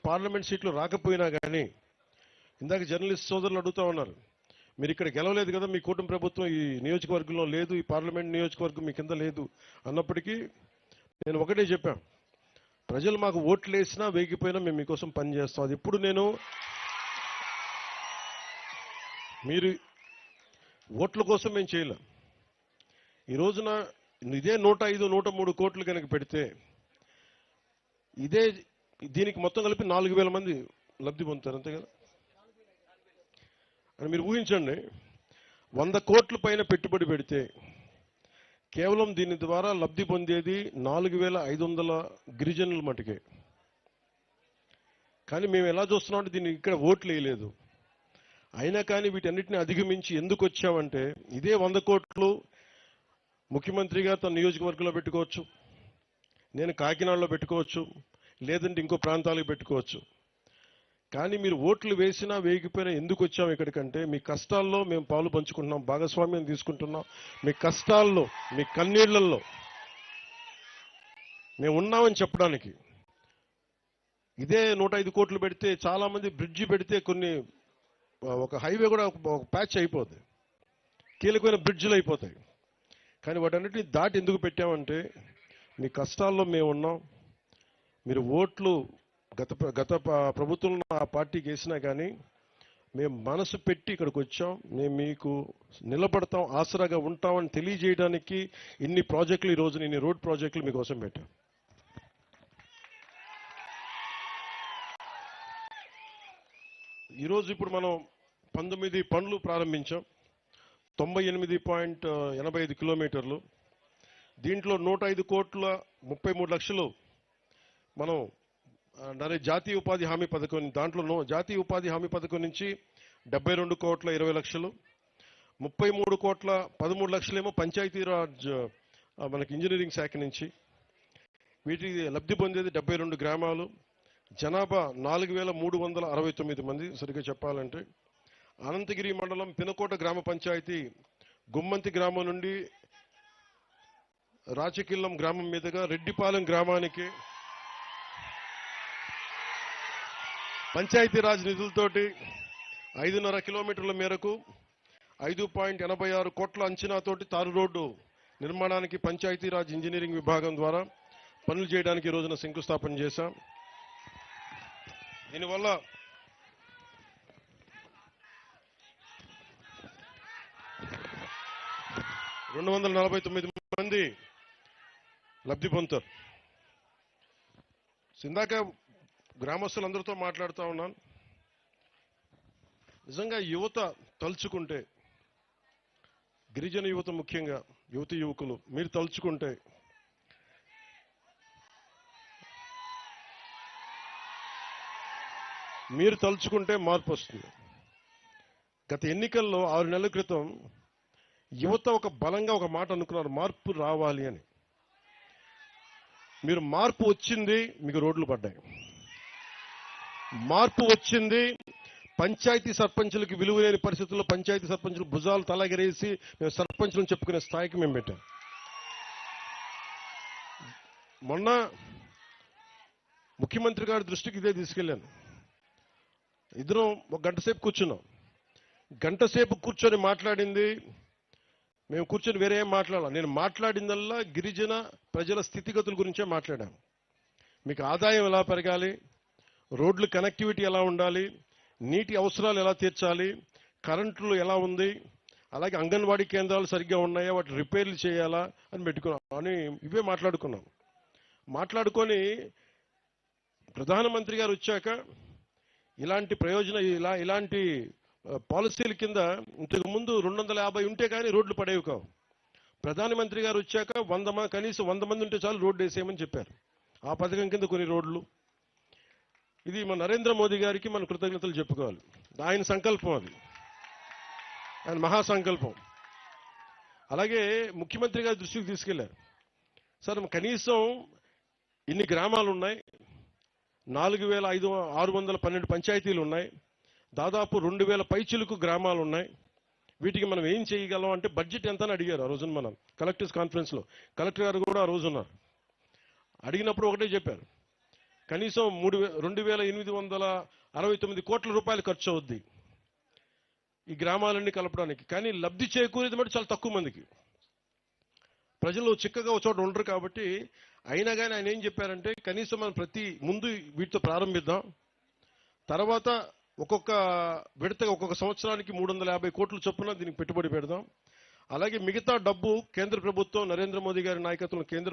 Parliament సీట్లు రాకపోయినా కానీ ఇందాక జర్నలిస్ట్ సోదరులు అడుగుతూ ఉన్నారు, మీరు ఇక్కడ గెలవలేదు కదా, మీ కూటమి ప్రభుత్వం ఈ నియోజకవర్గంలో లేదు, ఈ పార్లమెంట్ నియోజకవర్గం మీ కింద లేదు అన్నప్పటికీ నేను ఒకటే చెప్పాను, ప్రజలు మాకు ఓట్లు వేసినా వేగిపోయినా మేము మీకోసం పనిచేస్తాం. అది ఇప్పుడు నేను మీరు ఓట్ల కోసం మేము చేయలేం. ఈ రోజున ఇదే 105, 103 కోట్లు కనుక పెడితే దీనికి మొత్తం కలిపి 4,000 మంది లబ్ధి పొందుతారు, అంతే కదా. అని మీరు ఊహించండి, 100 కోట్ల పైన పెట్టుబడి పెడితే కేవలం దీని ద్వారా లబ్ధి పొందేది 4,500 గిరిజనుల మటుకే. కానీ మేము ఎలా చూస్తున్నాం అంటే దీన్ని ఇక్కడ ఓట్లు వేయలేదు. అయినా కానీ వీటన్నిటిని అధిగమించి ఎందుకు వచ్చామంటే ఇదే 100 కోట్లు ముఖ్యమంత్రి గారు తన నియోజకవర్గంలో పెట్టుకోవచ్చు, నేను కాకినాడలో పెట్టుకోవచ్చు, లేదంటే ఇంకో ప్రాంతాలకు పెట్టుకోవచ్చు. కానీ మీరు ఓట్లు వేసినా వేగిపోయినా ఎందుకు వచ్చాము ఇక్కడికంటే మీ కష్టాల్లో మేము పాలు పంచుకుంటున్నాం, భాగస్వామ్యం తీసుకుంటున్నాం. మీ కష్టాల్లో, మీ కన్నీళ్లలో మేము ఉన్నామని చెప్పడానికి. ఇదే 105 కోట్లు పెడితే చాలా మంది బ్రిడ్జి పెడితే ఒక హైవే కూడా ఒక ప్యాచ్ అయిపోతుంది, కీలకమైన బ్రిడ్జిలు అయిపోతాయి. కానీ వాటన్నిటిని దాటి ఎందుకు పెట్టామంటే మీ కష్టాల్లో మేము ఉన్నాం. మీరు ఓట్లు గత ప్రభుత్వంలో ఆ పార్టీకి వేసినా కానీ మేము మనసు పెట్టి ఇక్కడికి వచ్చాం, మేము మీకు నిలబడతాం, ఆసరాగా ఉంటామని తెలియజేయడానికి ఇన్ని ప్రాజెక్టులు, ఈ రోజున ఇన్ని రోడ్ ప్రాజెక్టులు మీకోసం పెట్టాం. ఈరోజు ఇప్పుడు మనం 19 పనులు ప్రారంభించాం, 98.85 కిలోమీటర్లు. దీంట్లో 105 కోట్ల 33 లక్షలు మనం జాతీయ ఉపాధి హామీ పథకం, దాంట్లో జాతీయ ఉపాధి హామీ పథకం నుంచి 72 కోట్ల 20 లక్షలు, 33 కోట్ల 13 లక్షలేమో పంచాయతీరాజ్ మనకి ఇంజనీరింగ్ శాఖ నుంచి. వీటికి లబ్ధి పొందేది 72 గ్రామాలు, జనాభా 4,369 మంది. సరిగ్గా చెప్పాలంటే అనంతగిరి మండలం పినకోట గ్రామ పంచాయతీ గుమ్మంతి గ్రామం నుండి రాచకిల్లం గ్రామం మీదుగా రెడ్డిపాలెం గ్రామానికి పంచాయతీరాజ్ నిధులతోటి 5.5 కిలోమీటర్ల మేరకు 5.86 కోట్ల అంచనాతోటి తారు రోడ్డు నిర్మాణానికి పంచాయతీరాజ్ ఇంజనీరింగ్ విభాగం ద్వారా పనులు చేయడానికి ఈ రోజున శంకుస్థాపన చేశాం. దీనివల్ల 249 మంది లబ్ధి పొందుతారు. ఇందాక గ్రామస్తులందరితో మాట్లాడుతూ ఉన్నాను. నిజంగా యువత తలుచుకుంటే, గిరిజన యువత ముఖ్యంగా యువతి యువకులు మీరు తలుచుకుంటే మార్పు వస్తుంది. గత ఎన్నికల్లో 6 నెలల క్రితం యువత ఒక బలంగా ఒక మాట అనుకున్నారు, మార్పు రావాలి అని. మీరు మార్పు వచ్చింది, మీకు రోడ్లు పడ్డాయి. మార్పు వచ్చింది, పంచాయతీ సర్పంచులకి విలువ లేని పరిస్థితుల్లో పంచాయతీ సర్పంచులు భుజాలు తలగరేసి మేము సర్పంచులను చెప్పుకునే స్థాయికి మేము పెట్టాం. మొన్న ముఖ్యమంత్రి గారి దృష్టికి ఇదే తీసుకెళ్లాను. ఇద్దరం 1 గంట సేపు కూర్చున్నాం. గంట సేపు కూర్చొని మాట్లాడింది, మేము కూర్చొని వేరే ఏం మాట్లాడాలి, నేను మాట్లాడిందల్లా గిరిజన ప్రజల స్థితిగతుల గురించే మాట్లాడాను. మీకు ఆదాయం ఎలా పెరగాలి, రోడ్లు కనెక్టివిటీ ఎలా ఉండాలి, నీటి అవసరాలు ఎలా తీర్చాలి, కరెంట్లు ఎలా ఉంది, అలాగే అంగన్వాడీ కేంద్రాలు సరిగ్గా ఉన్నాయా, వాటి రిపేర్లు చేయాలా అని ఇవే మాట్లాడుకొని ప్రధానమంత్రి గారు వచ్చాక ఇలాంటి ఇలాంటి పాలసీల కింద ఇంతకు ముందు 250 ఉంటే కానీ రోడ్లు పడేవి కావు. ప్రధానమంత్రి గారు వచ్చాక కనీసం 100 మంది ఉంటే చాలు రోడ్డు వేసేయమని చెప్పారు. ఆ పథకం కింద కొన్ని రోడ్లు. ఇది మన నరేంద్ర మోదీ గారికి మన కృతజ్ఞతలు చెప్పుకోవాలి. ఆయన సంకల్పం, అది ఆయన మహాసంకల్పం. అలాగే ముఖ్యమంత్రి గారి దృష్టికి తీసుకెళ్లారు. సార్ కనీసం ఇన్ని గ్రామాలు ఉన్నాయి, 4,612 పంచాయతీలు ఉన్నాయి, దాదాపు 2,000 పైచిలుకు గ్రామాలు ఉన్నాయి. వీటికి మనం ఏం చేయగలం అంటే బడ్జెట్ ఎంత అని అడిగారు. ఆ రోజున మనం కలెక్టర్స్ కాన్ఫరెన్స్లో కలెక్టర్ గారు కూడా ఆ రోజు ఉన్నారు. అడిగినప్పుడు ఒకటే చెప్పారు, కనీసం 2,869 కోట్ల రూపాయలు ఖర్చు అవుద్ది ఈ గ్రామాలన్నీ కలపడానికి. కానీ లబ్ధి చేకూరేది మటు చాలా తక్కువ మందికి. ప్రజలు చిక్కగా ఒక చోట ఉండరు కాబట్టి. అయినా కానీ ఆయన ఏం చెప్పారంటే కనీసం మనం ముందు వీటితో ప్రారంభిద్దాం, తర్వాత ఒక్కొక్క విడతగా ఒక్కొక్క సంవత్సరానికి 350 కోట్ల చొప్పున దీనికి పెట్టుబడి పెడదాం. అలాగే మిగతా డబ్బు కేంద్ర ప్రభుత్వం నరేంద్ర మోదీ గారి నాయకత్వంలో కేంద్ర